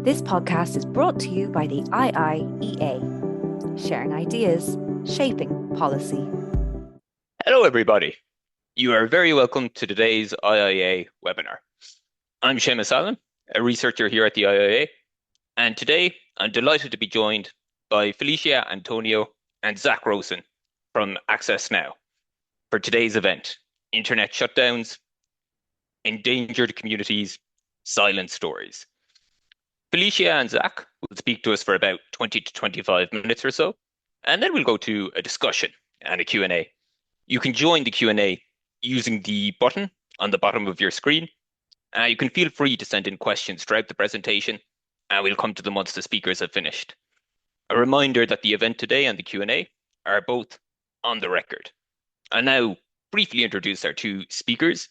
This podcast is brought to you by the IIEA, sharing ideas, shaping policy. Hello, everybody. You are very welcome to today's IIEA webinar. I'm Seamus Allen, a researcher here at the IIEA, and today I'm delighted to be joined by Felicia Anthonio and Zach Rosson from Access Now for today's event, Internet Shutdowns, Endangered Communities, Silent Stories. Felicia and Zach will speak to us for about 20 to 25 minutes or so, and then we'll go to a discussion and a Q&A. You can join the Q&A using the button on the bottom of your screen. You can feel free to send in questions throughout the presentation, and we'll come to them once the speakers have finished. A reminder that the event today and the Q&A are both on the record. I'll now briefly introduce our two speakers.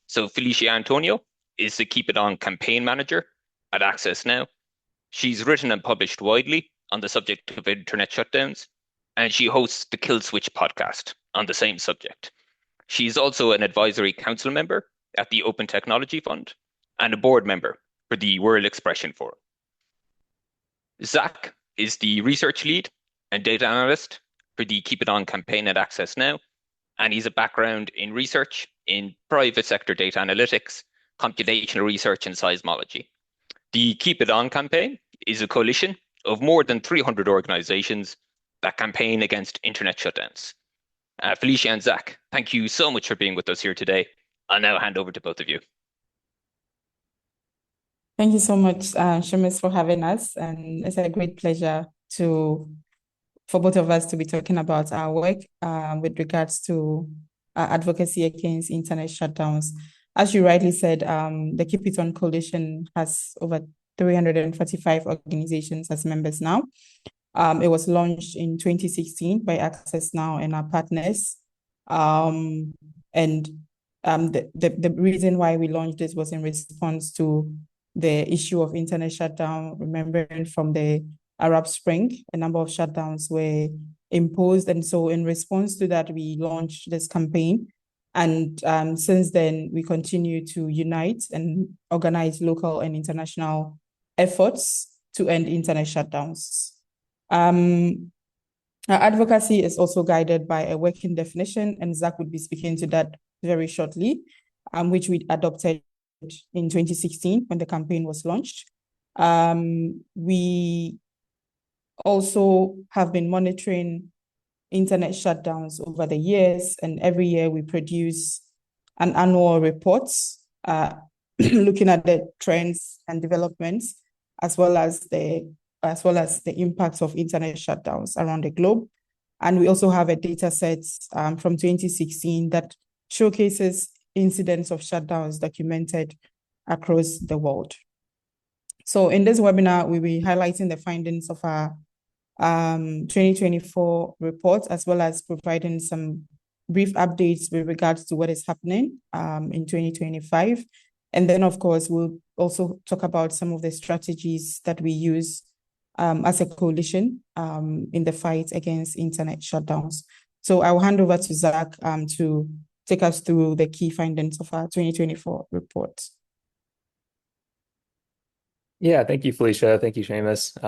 So Felicia Anthonio is the KeepItOn Campaign Manager at Access Now. She's written and published widely on the subject of internet shutdowns, and she hosts the Kill Switch podcast on the same subject. She's also an advisory council member at the Open Technology Fund and a board member for the World Expression Forum. Zach is the research lead and data analyst for the KeepItOn campaign at Access Now, and he's a background in research in private sector data analytics, computational research, and seismology. The KeepItOn campaign is a coalition of more than 300 organizations that campaign against internet shutdowns. Felicia and Zach, thank you so much for being with us here today. I'll now hand over to both of you. Thank you so much, Seamus, for having us. And it's a great pleasure for both of us to be talking about our work with regards to advocacy against internet shutdowns. As you rightly said, the KeepItOn Coalition has over 345 organizations as members now. It was launched in 2016 by Access Now and our partners. The reason why we launched this was in response to the issue of internet shutdown, remembering from the Arab Spring, a number of shutdowns were imposed. And so in response to that, we launched this campaign. And since then, we continue to unite and organize local and international efforts to end internet shutdowns. Our advocacy is also guided by a working definition, and Zach would be speaking to that very shortly, which we adopted in 2016 when the campaign was launched. We also have been monitoring internet shutdowns over the years, and every year we produce an annual report looking at the trends and developments, as well as the impacts of internet shutdowns around the globe. And we also have a data set from 2016 that showcases incidents of shutdowns documented across the world. So in this webinar, we'll be highlighting the findings of our 2024 report, as well as providing some brief updates with regards to what is happening in 2025. And then, of course, we'll also talk about some of the strategies that we use as a coalition in the fight against internet shutdowns. So I'll hand over to Zach to take us through the key findings of our 2024 report. Yeah, thank you, Felicia. Thank you, Seamus.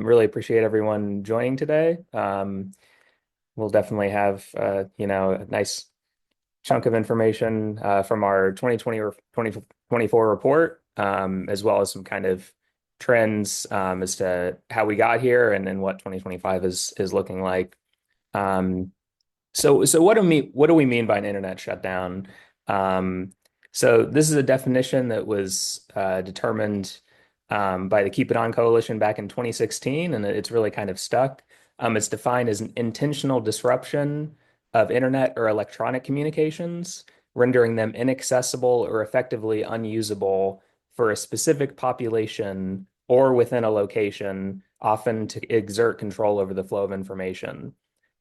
Really appreciate everyone joining today. We'll definitely have a nice chunk of information from our 2020 or 2024 report, as well as some kind of trends as to how we got here and what 2025 is looking like. So what do we mean by an internet shutdown? So this is a definition that was determined by the KeepItOn Coalition back in 2016, and it's really kind of stuck. It's defined as an intentional disruption of internet or electronic communications, rendering them inaccessible or effectively unusable for a specific population or within a location, often to exert control over the flow of information.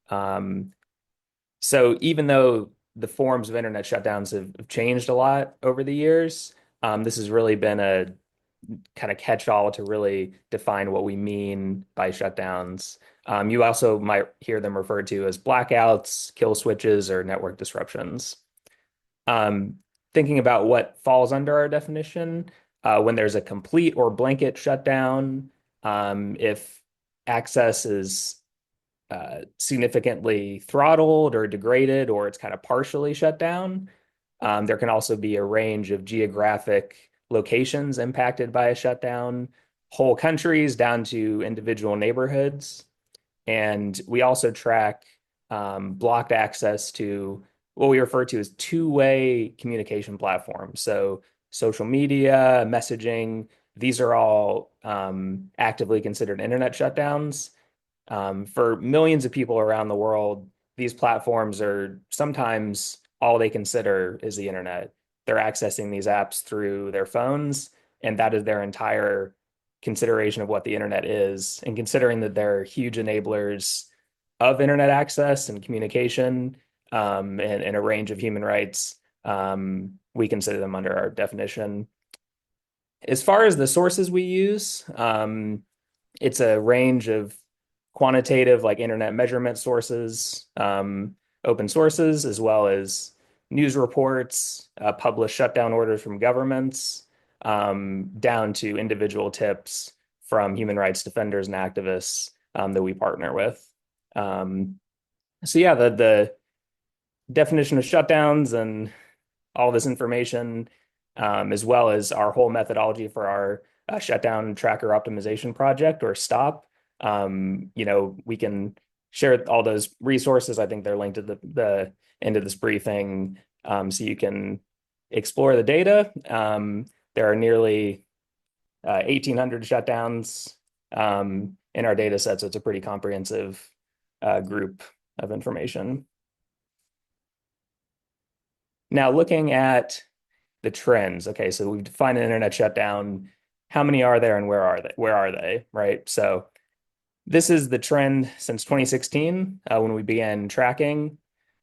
So even though the forms of internet shutdowns have changed a lot over the years, this has really been a kind of catch-all to really define what we mean by shutdowns. You also might hear them referred to as blackouts, kill switches, or network disruptions. Thinking about what falls under our definition, when there's a complete or blanket shutdown, if access is significantly throttled or degraded, or it's kind of partially shut down. There can also be a range of geographic locations impacted by a shutdown, whole countries down to individual neighborhoods. And we also track blocked access to what we refer to as two-way communication platforms. So social media, messaging, these are all actively considered internet shutdowns. For millions of people around the world, these platforms are sometimes all they consider is the internet. They're accessing these apps through their phones, and that is their entire consideration of what the internet is. And considering that they're huge enablers of internet access and communication, and a range of human rights, we consider them under our definition. As far as the sources we use, it's a range of quantitative, like internet measurement sources, open sources, as well as news reports, published shutdown orders from governments, down to individual tips from human rights defenders and activists that we partner with. So yeah, the definition of shutdowns and all this information, as well as our whole methodology for our shutdown tracker optimization project, or STOP. We can share all those resources. I think they're linked at the end of this briefing, so you can explore the data. There are nearly 1,800 shutdowns in our data set, so it's a pretty comprehensive group of information. Now, looking at the trends. Okay, so we've defined an internet shutdown. How many are there, and where are they? Where are they, right? So this is the trend since 2016, when we began tracking.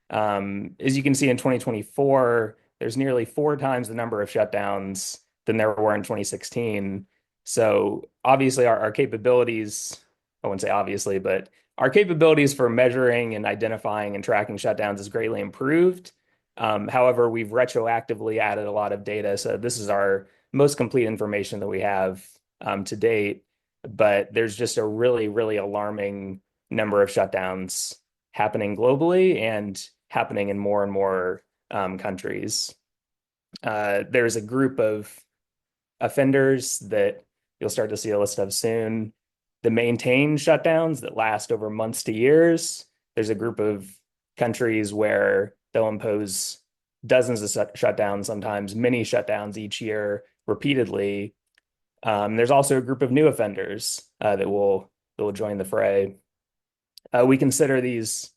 As you can see in 2024, there's nearly 4 times the number of shutdowns than there were in 2016. So obviously our capabilities, I wouldn't say obviously, but our capabilities for measuring and identifying and tracking shutdowns is greatly improved. However, we've retroactively added a lot of data. So this is our most complete information that we have to date. But there's just a really, really alarming number of shutdowns happening globally and happening in more and more countries. There's a group of offenders that you'll start to see a list of soon. The maintained shutdowns that last over months to years. There's a group of countries where they'll impose dozens of shutdowns, sometimes many shutdowns each year repeatedly. There's also a group of new offenders that will join the fray. We consider these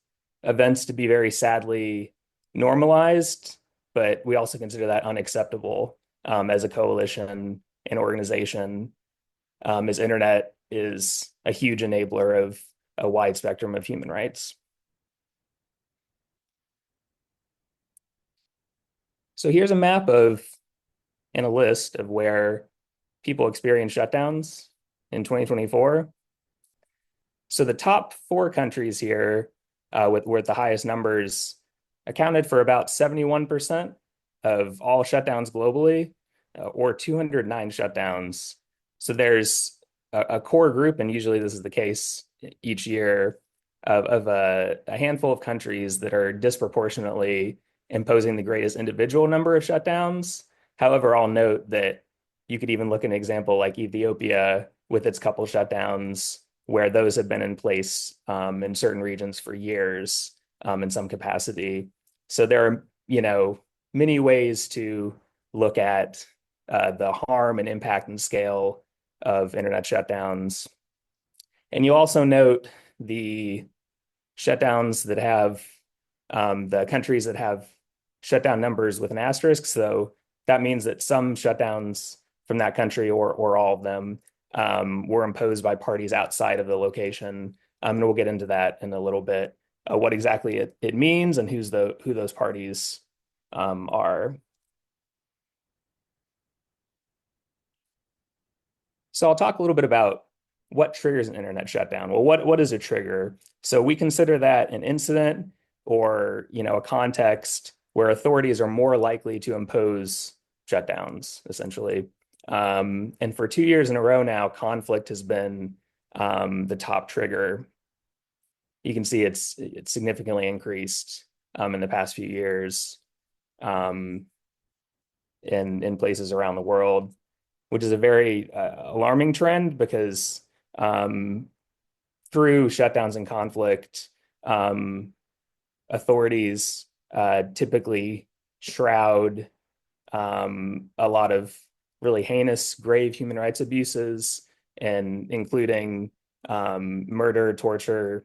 events to be very sadly normalized, but we also consider that unacceptable as a coalition and organization, as internet is a huge enabler of a wide spectrum of human rights. So here's a map of and a list of where people experience shutdowns in 2024. So the top 4 countries here, with the highest numbers, accounted for about 71% of all shutdowns globally, or 209 shutdowns. So there's a core group, and usually this is the case each year, of a handful of countries that are disproportionately imposing the greatest individual number of shutdowns. However, I'll note that you could even look at an example like Ethiopia with its couple shutdowns, where those have been in place in certain regions for years in some capacity. So there are, many ways to look at the harm and impact and scale of internet shutdowns. And you also note the shutdowns that have the countries that have shutdown numbers with an asterisk. So that means that some shutdowns from that country, or all of them, were imposed by parties outside of the location. And we'll get into that in a little bit, what exactly it means and who those parties are. So I'll talk a little bit about what triggers an internet shutdown. Well, what is a trigger? So we consider that an incident, or a context where authorities are more likely to impose shutdowns, essentially. And for 2 years in a row now, conflict has been the top trigger. You can see it's significantly increased in the past few years in places around the world, which is a very alarming trend because through shutdowns and conflict, authorities typically shroud a lot of really heinous, grave human rights abuses, and including murder, torture,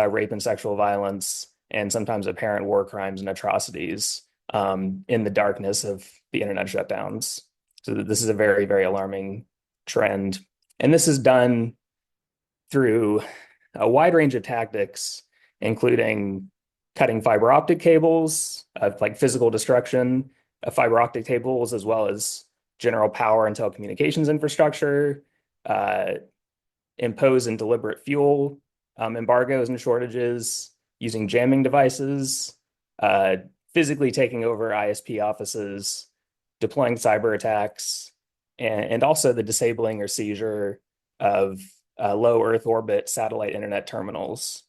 rape, and sexual violence, and sometimes apparent war crimes and atrocities in the darkness of the internet shutdowns. So this is a very, very alarming trend. And this is done through a wide range of tactics, including cutting fiber optic cables, like physical destruction of fiber optic cables, as well as general power and telecommunications infrastructure, impose and deliberate fuel embargoes and shortages, using jamming devices, physically taking over ISP offices, deploying cyber attacks, and also the disabling or seizure of low Earth orbit satellite internet terminals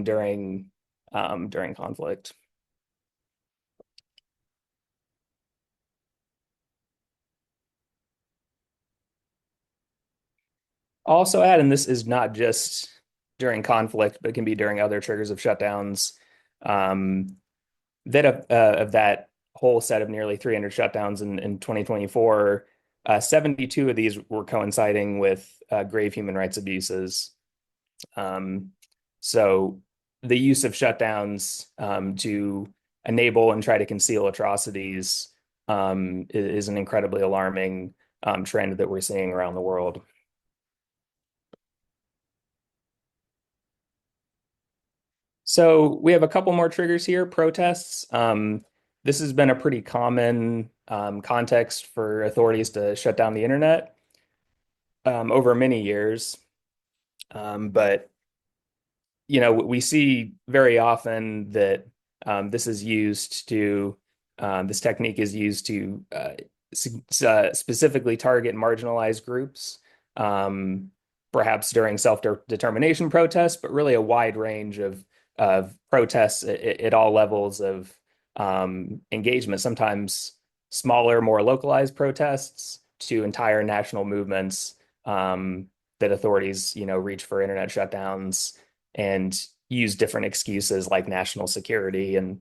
during conflict. I'll also add, and this is not just during conflict, but can be during other triggers of shutdowns, that of that whole set of nearly 300 shutdowns in 2024, 72 of these were coinciding with grave human rights abuses. So the use of shutdowns to enable and try to conceal atrocities is an incredibly alarming trend that we're seeing around the world. So we have a couple more triggers here. Protests. This has been a pretty common context for authorities to shut down the internet over many years. But we see very often that this technique is used to specifically target marginalized groups, perhaps during self-determination protests, but really a wide range of protests at all levels of engagement, sometimes smaller, more localized protests to entire national movements that authorities, reach for internet shutdowns and use different excuses like national security and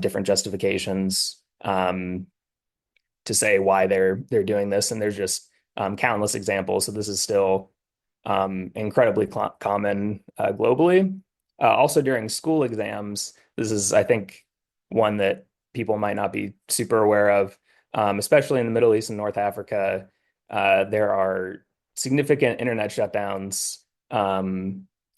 different justifications to say why they're doing this. And there's just countless examples. So this is still incredibly common globally. Also during school exams, this is, I think, one that people might not be super aware of, especially in the Middle East and North Africa. There are significant internet shutdowns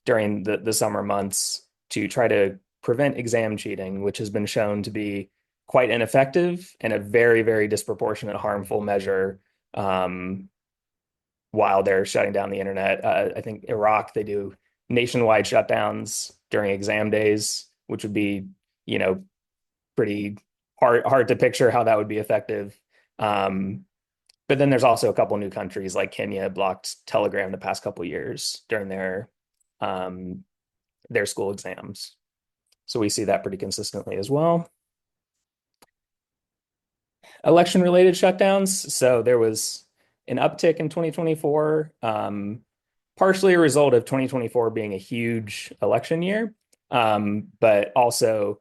during the summer months to try to prevent exam cheating, which has been shown to be quite ineffective and a very, very disproportionate harmful measure while they're shutting down the internet. I think Iraq, they do nationwide shutdowns during exam days, which would be, pretty hard to picture how that would be effective. But then there's also a couple new countries like Kenya blocked Telegram the past couple years during their school exams. So we see that pretty consistently as well. Election-related shutdowns. So there was an uptick in 2024, partially a result of 2024 being a huge election year, but also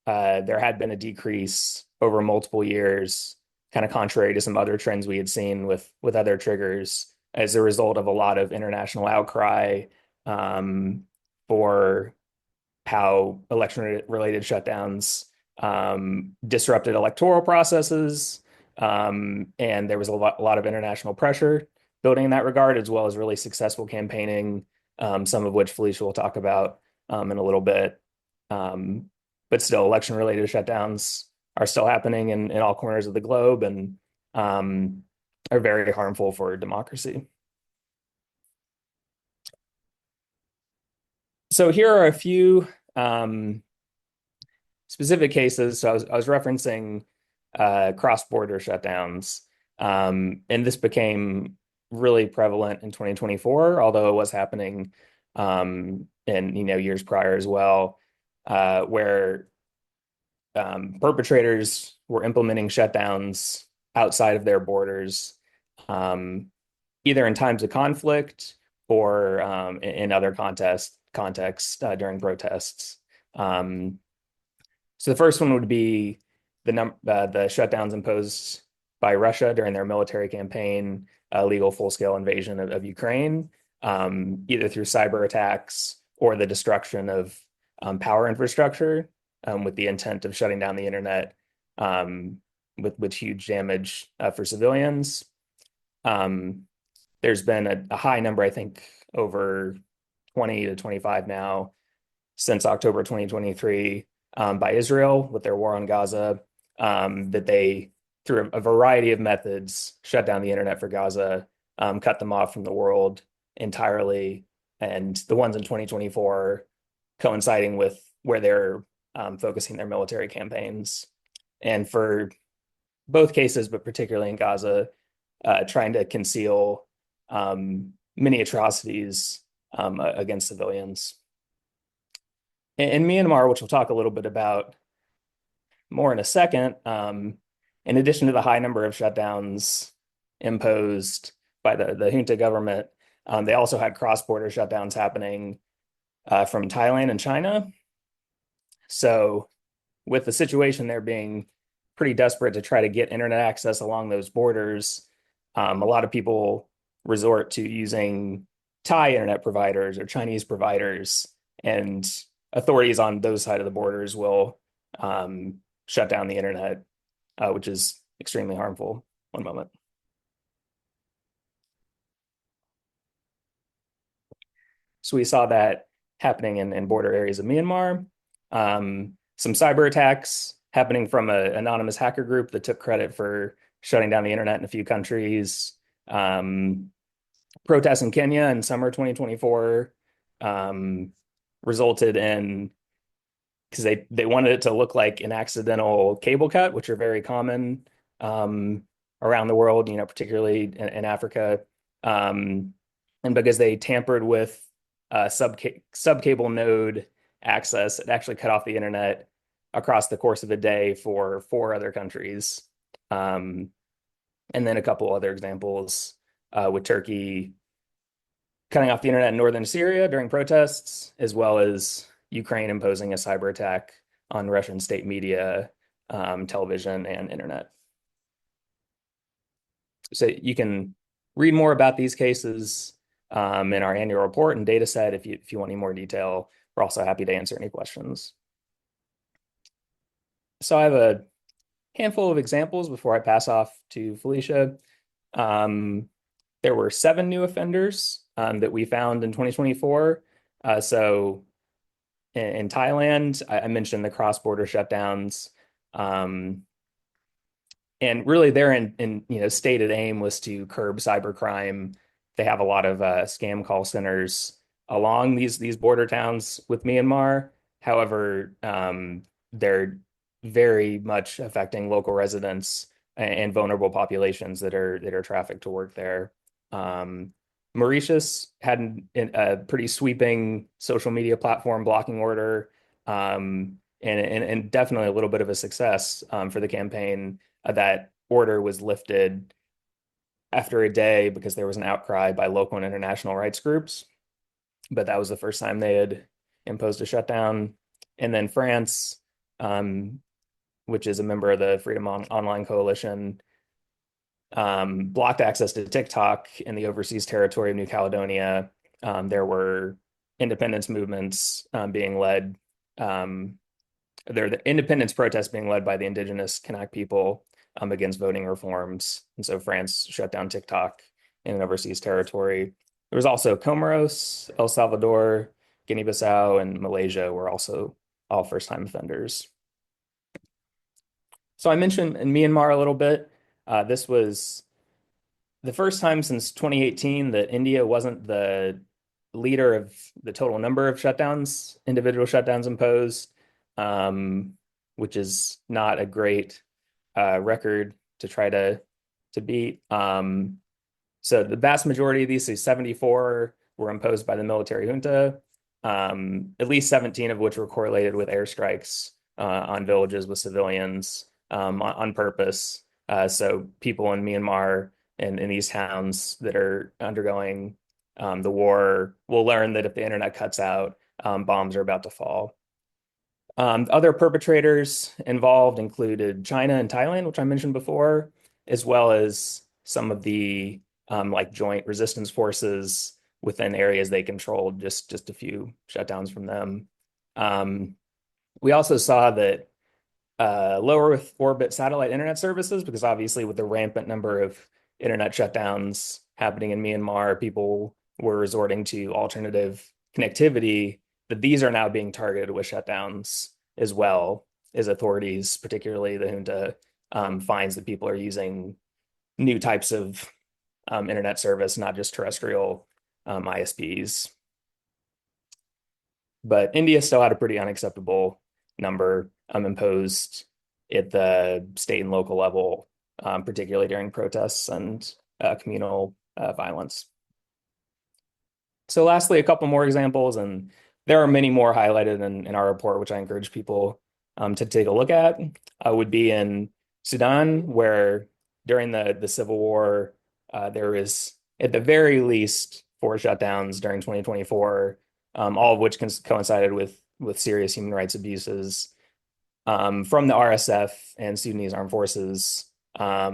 there had been a decrease over multiple years, kind of contrary to some other trends we had seen with other triggers as a result of a lot of international outcry for how election-related shutdowns disrupted electoral processes, and there was a lot of international pressure building in that regard, as well as really successful campaigning, some of which Felicia will talk about in a little bit. But still, election-related shutdowns are still happening in all corners of the globe and are very harmful for democracy. So here are a few specific cases. So I was referencing cross-border shutdowns. And this became really prevalent in 2024, although it was happening in years prior as well, where perpetrators were implementing shutdowns outside of their borders, either in times of conflict or in other contexts during protests. So the first one would be the shutdowns imposed by Russia during their military campaign, illegal full-scale invasion of Ukraine, either through cyber attacks or the destruction of power infrastructure, with the intent of shutting down the internet, with huge damage for civilians. There's been a high number, I think, over 20 to 25 now, since October 2023, by Israel with their war on Gaza, that they, through a variety of methods, shut down the internet for Gaza, cut them off from the world entirely. And the ones in 2024 coinciding with where they're focusing their military campaigns. And for both cases, but particularly in Gaza, trying to conceal many atrocities against civilians. In Myanmar, which we'll talk a little bit about more in a second, in addition to the high number of shutdowns imposed by the junta government, they also had cross-border shutdowns happening from Thailand and China. So with the situation there being pretty desperate to try to get internet access along those borders, a lot of people resort to using Thai internet providers or Chinese providers, and authorities on those side of the borders will shut down the internet, which is extremely harmful. One moment. So we saw that happening in border areas of Myanmar. Some cyber attacks happening from an anonymous hacker group that took credit for shutting down the internet in a few countries. Protests in Kenya in summer 2024 resulted in, because they wanted it to look like an accidental cable cut, which are very common around the world, particularly in Africa. And because they tampered with subcable node access, it actually cut off the internet across the course of a day for 4 other countries. And then a couple other examples with Turkey cutting off the internet in northern Syria during protests, as well as Ukraine imposing a cyber attack on Russian state media, television, and internet. So you can read more about these cases in our annual report and data set if you want any more detail. We're also happy to answer any questions. So I have a handful of examples before I pass off to Felicia. There were 7 new offenders that we found in 2024. So in Thailand, I mentioned the cross-border shutdowns. And really their stated aim was to curb cybercrime. They have a lot of scam call centers along these border towns with Myanmar. However, they're very much affecting local residents and vulnerable populations that are trafficked to work there. Mauritius had a pretty sweeping social media platform blocking order, and definitely a little bit of a success for the campaign. That order was lifted after a day because there was an outcry by local and international rights groups, but that was the first time they had imposed a shutdown. And then France, which is a member of the Freedom Online Coalition, blocked access to TikTok in the overseas territory of New Caledonia. There were independence movements being led. There are the independence protests being led by the indigenous Kanak people against voting reforms. And so France shut down TikTok in an overseas territory. There was also Comoros, El Salvador, Guinea-Bissau, and Malaysia were also all first-time offenders. So I mentioned in Myanmar a little bit. This was the first time since 2018 that India wasn't the leader of the total number of shutdowns, individual shutdowns imposed, which is not a great record to try to to beat. So the vast majority of these, so 74 were imposed by the military junta, at least 17 of which were correlated with airstrikes on villages with civilians on purpose. So people in Myanmar and in these towns that are undergoing the war will learn that if the internet cuts out, bombs are about to fall. Other perpetrators involved included China and Thailand, which I mentioned before, as well as some of the like joint resistance forces within areas they controlled, just a few shutdowns from them. We also saw that low Earth orbit satellite internet services, because obviously with the rampant number of internet shutdowns happening in Myanmar, people were resorting to alternative connectivity, that these are now being targeted with shutdowns as well as authorities, particularly the junta, finds that people are using new types of internet service, not just terrestrial ISPs. But India still had a pretty unacceptable number imposed at the state and local level, particularly during protests and communal violence. So lastly, a couple more examples, and there are many more highlighted in our report, which I encourage people to take a look at, would be in Sudan, where during the civil war, there was at the very least 4 shutdowns during 2024, all of which coincided with serious human rights abuses from the RSF and Sudanese armed forces at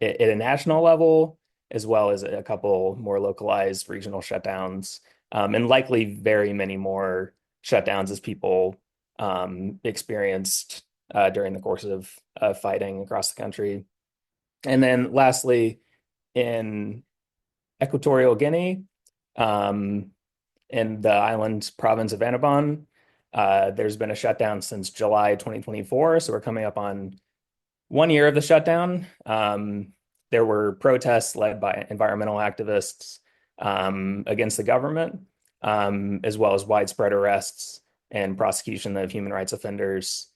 a national level, as well as a couple more localized regional shutdowns, and likely very many more shutdowns as people experienced during the course of fighting across the country. And then lastly, in Equatorial Guinea, in the island province of Annobon, there's been a shutdown since July 2024, so we're coming up on 1 year of the shutdown. There were protests led by environmental activists against the government, as well as widespread arrests and prosecution of human rights offenders.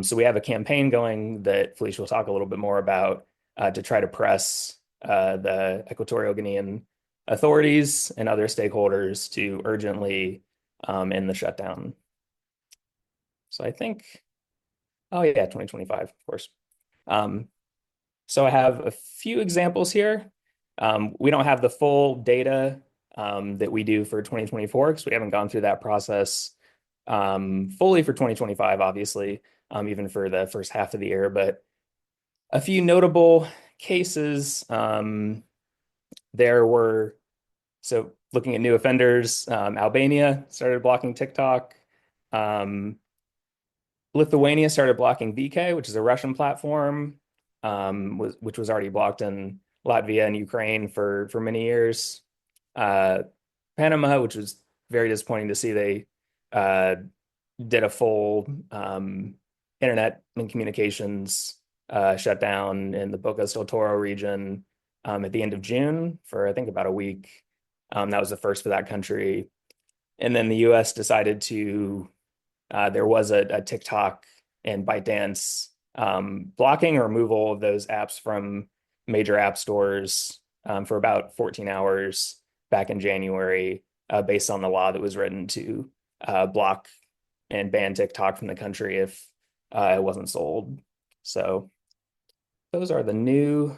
So we have a campaign going that Felicia will talk a little bit more about to try to press the Equatorial Guinean authorities and other stakeholders to urgently end the shutdown. So I think, oh yeah, 2025, of course. So I have a few examples here. We don't have the full data that we do for 2024 because we haven't gone through that process fully for 2025, obviously, even for the first half of the year. But a few notable cases, there were, so looking at new offenders, Albania started blocking TikTok. Lithuania started blocking VK, which is a Russian platform, which was already blocked in Latvia and Ukraine for many years. Panama, which was very disappointing to see, they did a full internet and communications shutdown in the Bocas del Toro region at the end of June for, I think, about a week. That was the first for that country. And then the US decided to, there was a TikTok and ByteDance blocking or removal of those apps from major app stores for about 14 hours back in January, based on the law that was written to block and ban TikTok from the country if it wasn't sold. So those are the new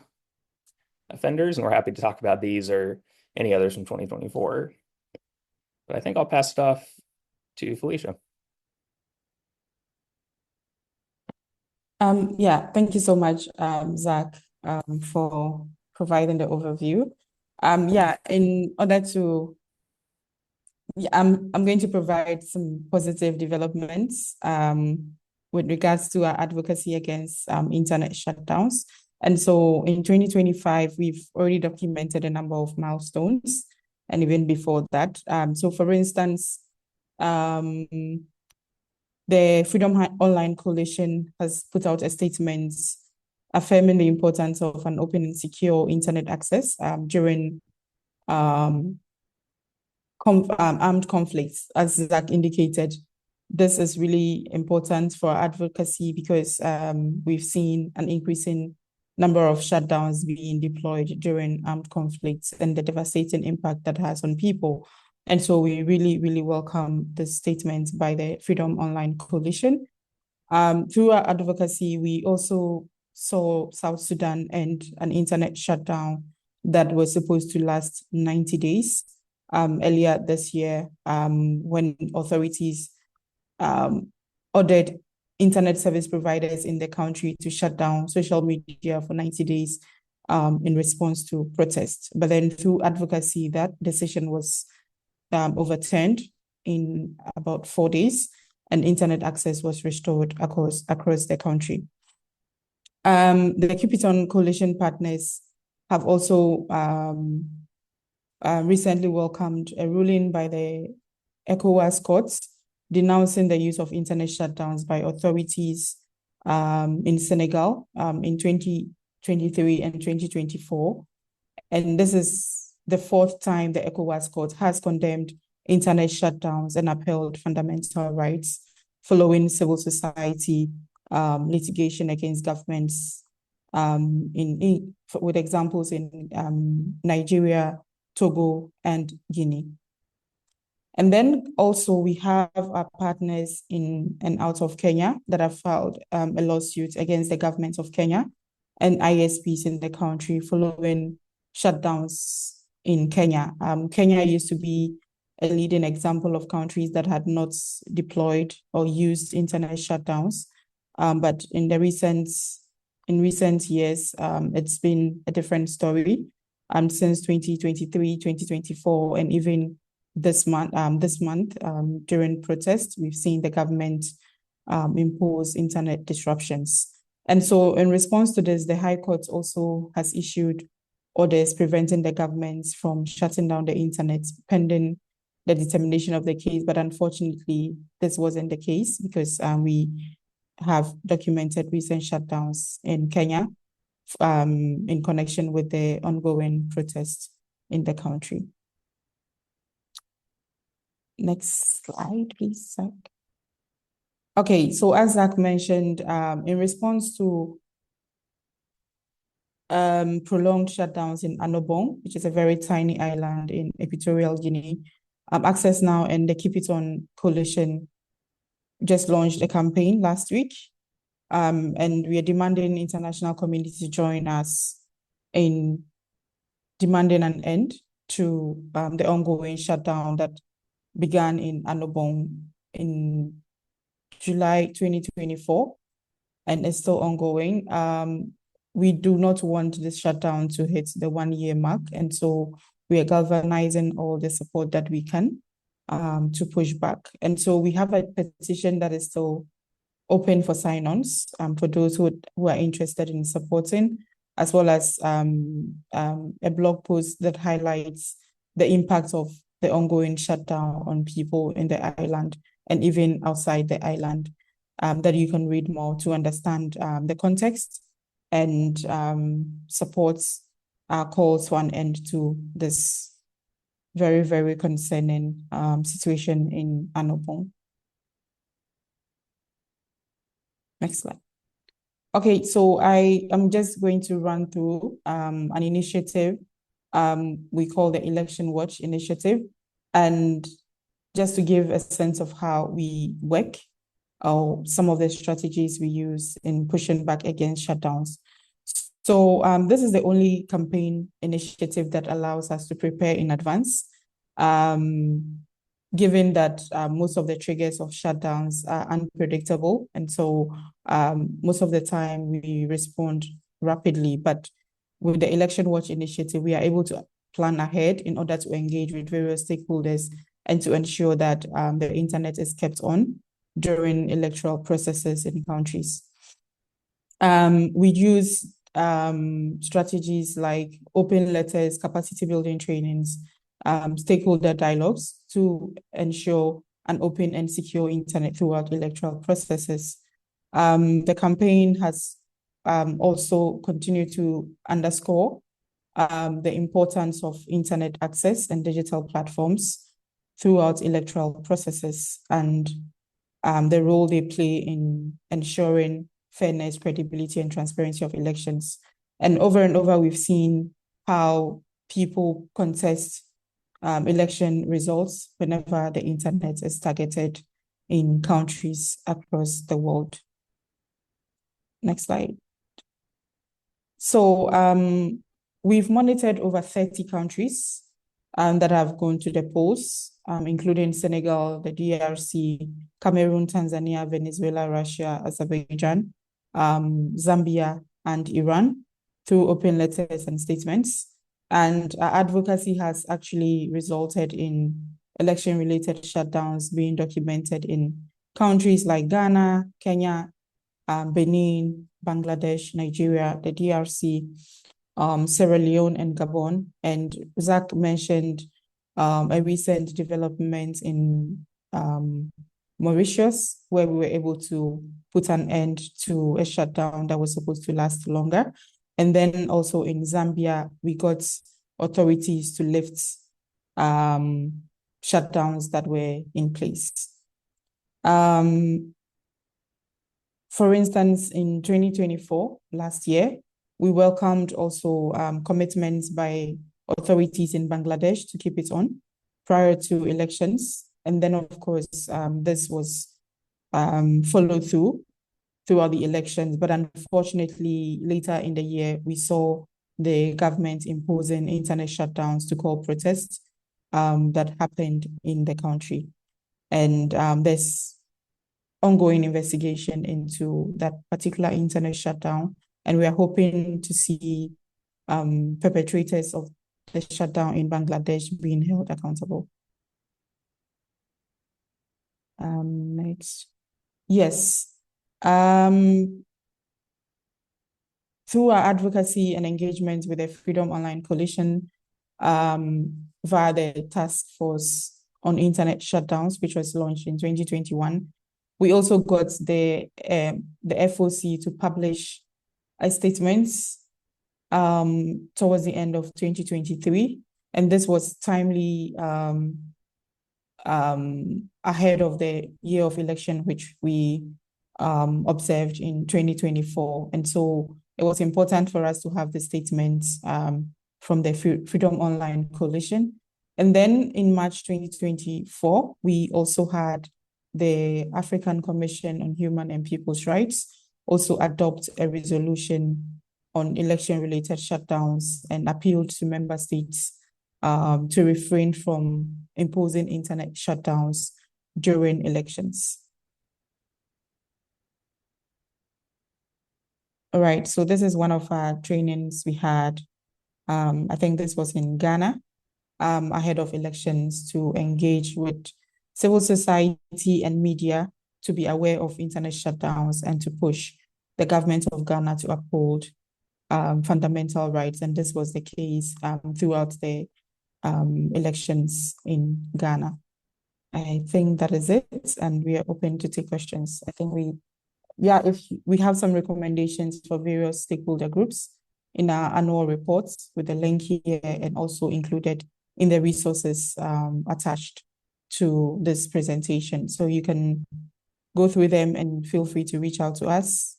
offenders, and we're happy to talk about these or any others from 2024. But I think I'll pass it off to Felicia. Yeah, thank you so much, Zach, for providing the overview. Yeah, in order to, I'm going to provide some positive developments with regards to our advocacy against internet shutdowns. And so in 2025, we've already documented a number of milestones, and even before that. So for instance, the Freedom Online Coalition has put out a statement affirming the importance of an open and secure internet access during armed conflicts, as Zach indicated. This is really important for advocacy because we've seen an increasing number of shutdowns being deployed during armed conflicts and the devastating impact that has on people. And so we really, really welcome this statement by the Freedom Online Coalition. Through our advocacy, we also saw South Sudan end an internet shutdown that was supposed to last 90 days earlier this year, when authorities ordered internet service providers in the country to shut down social media for 90 days in response to protests. But then through advocacy, that decision was overturned in about 4 days, and internet access was restored across the country. The KeepItOn Coalition partners have also recently welcomed a ruling by the ECOWAS courts denouncing the use of internet shutdowns by authorities in Senegal in 2023 and 2024. And this is the fourth time the ECOWAS court has condemned internet shutdowns and upheld fundamental rights following civil society litigation against governments with examples in Nigeria, Togo, and Guinea. And then also we have our partners in and out of Kenya that have filed a lawsuit against the government of Kenya and ISPs in the country following shutdowns in Kenya. Kenya used to be a leading example of countries that had not deployed or used internet shutdowns. But in recent years, it's been a different story. Since 2023, 2024, and even this month, during protests, we've seen the government impose internet disruptions. And so in response to this, the High Court also has issued orders preventing the governments from shutting down the internet pending the determination of the case. But unfortunately, this wasn't the case because we have documented recent shutdowns in Kenya in connection with the ongoing protests in the country. Next slide, please, Zach. Okay, so as Zach mentioned, in response to prolonged shutdowns in Enboldened, which is a very tiny island in Equatorial Guinea, Access Now and the KeepItOn Coalition just launched a campaign last week, and we are demanding international community to join us in demanding an end to the ongoing shutdown that began in Enboldened in July 2024 and is still ongoing. We do not want this shutdown to hit the 1-year mark, and so we are galvanizing all the support that we can to push back. And so we have a petition that is still open for sign-ons for those who are interested in supporting, as well as a blog post that highlights the impact of the ongoing shutdown on people in the island and even outside the island, that you can read more to understand the context and supports our calls for an end to this very, very concerning situation in Enboldened. Next slide. Okay, so I am just going to run through an initiative we call the Election Watch Initiative, and just to give a sense of how we work, or some of the strategies we use in pushing back against shutdowns. So this is the only campaign initiative that allows us to prepare in advance, given that most of the triggers of shutdowns are unpredictable. And so most of the time we respond rapidly, but with the Election Watch Initiative, we are able to plan ahead in order to engage with various stakeholders and to ensure that the internet is kept on during electoral processes in countries. We use strategies like open letters, capacity building trainings, stakeholder dialogues to ensure an open and secure internet throughout electoral processes. The campaign has also continued to underscore the importance of internet access and digital platforms throughout electoral processes and the role they play in ensuring fairness, credibility, and transparency of elections. And over, we've seen how people contest election results whenever the internet is targeted in countries across the world. Next slide. So we've monitored over 30 countries that have gone to the polls, including Senegal, the DRC, Cameroon, Tanzania, Venezuela, Russia, Azerbaijan, Zambia, and Iran through open letters and statements. And our advocacy has actually resulted in election-related shutdowns being documented in countries like Ghana, Kenya, Benin, Bangladesh, Nigeria, the DRC, Sierra Leone, and Gabon. And Zach mentioned a recent development in Mauritius, where we were able to put an end to a shutdown that was supposed to last longer. And then also in Zambia, we got authorities to lift shutdowns that were in place. For instance, in 2024, last year, we welcomed also commitments by authorities in Bangladesh to keep it on prior to elections. And then, of course, this was followed throughout the elections. But unfortunately, later in the year, we saw the government imposing internet shutdowns to call protests that happened in the country. And there's ongoing investigation into that particular internet shutdown. And we are hoping to see perpetrators of the shutdown in Bangladesh being held accountable. Next. Yes. Through our advocacy and engagement with the Freedom Online Coalition via the Task Force on Internet Shutdowns, which was launched in 2021, we also got the FOC to publish a statement towards the end of 2023. And this was timely ahead of the year of election, which we observed in 2024. And so it was important for us to have the statement from the Freedom Online Coalition. And then in March 2024, we also had the African Commission on Human and People's Rights also adopt a resolution on election-related shutdowns and appealed to member states to refrain from imposing internet shutdowns during elections. All right, so this is one of our trainings we had. I think this was in Ghana ahead of elections to engage with civil society and media to be aware of internet shutdowns and to push the government of Ghana to uphold fundamental rights. And this was the case throughout the elections in Ghana. I think that is it, and we are open to take questions. I think if we have some recommendations for various stakeholder groups in our annual reports with the link here and also included in the resources attached to this presentation. So you can go through them and feel free to reach out to us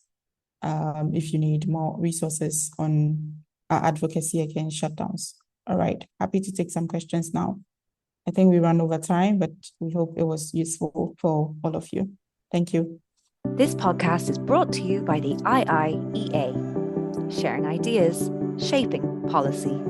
if you need more resources on our advocacy against shutdowns. All right, happy to take some questions now. I think we ran over time, but we hope it was useful for all of you. Thank you. This podcast is brought to you by the IIEA, sharing ideas, shaping policy.